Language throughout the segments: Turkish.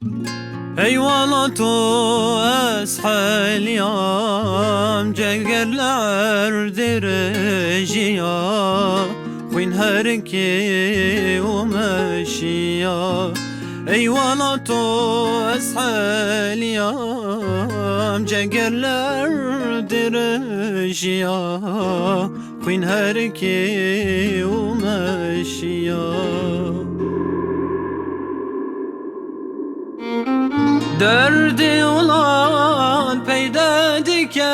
Eyvallah to eshel yam cegerler derejiya Khwin herki umeşiya Eyvallah to eshel yam cegerler derejiya Khwin herki umeşiya Derdi olan peyda dike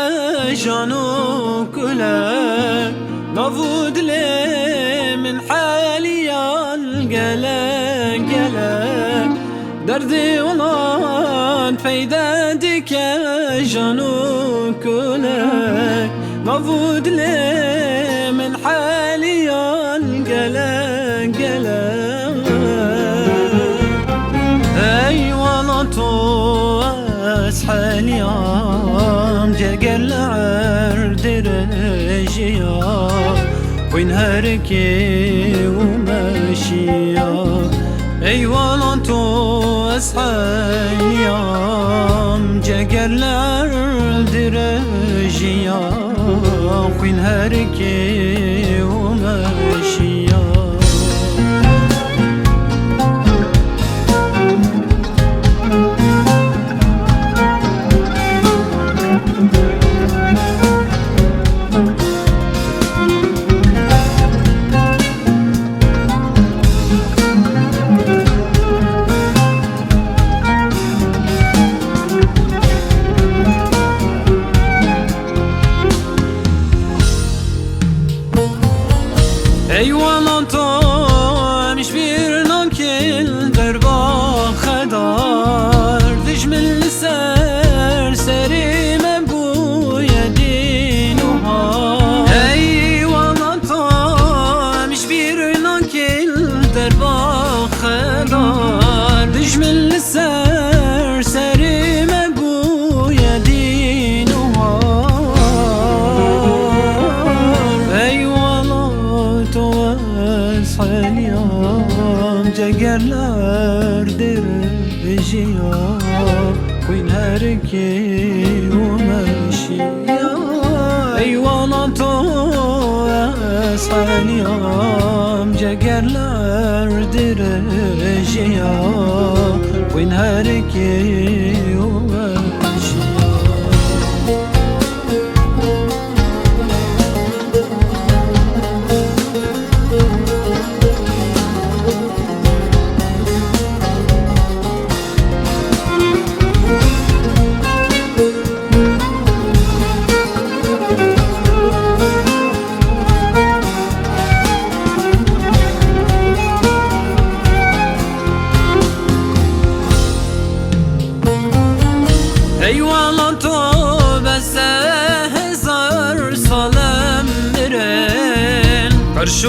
janu kule Navudle min haliyal gele gele Derdi olan peyda dike janu kule Navudle min haliyal gele gele تو اسحل يام جقلعر درجيا وين هركي وماشيا ايوالا تو اسحل يام جقلعر درجيا وين هركي وماشيا Eyvallah to miş bir nakil derba khadar Dijmil ser serime bu yedinuha Eyvallah to miş bir nakil derba khadar Dijmil ser serime bu yedinuha Yam cegerler dereciya Queen herki umeşiya Eyvallah to eshel yam cegerler dereciya Queen herki umeşiya Eyvallah to bese hezar salem miren Karşı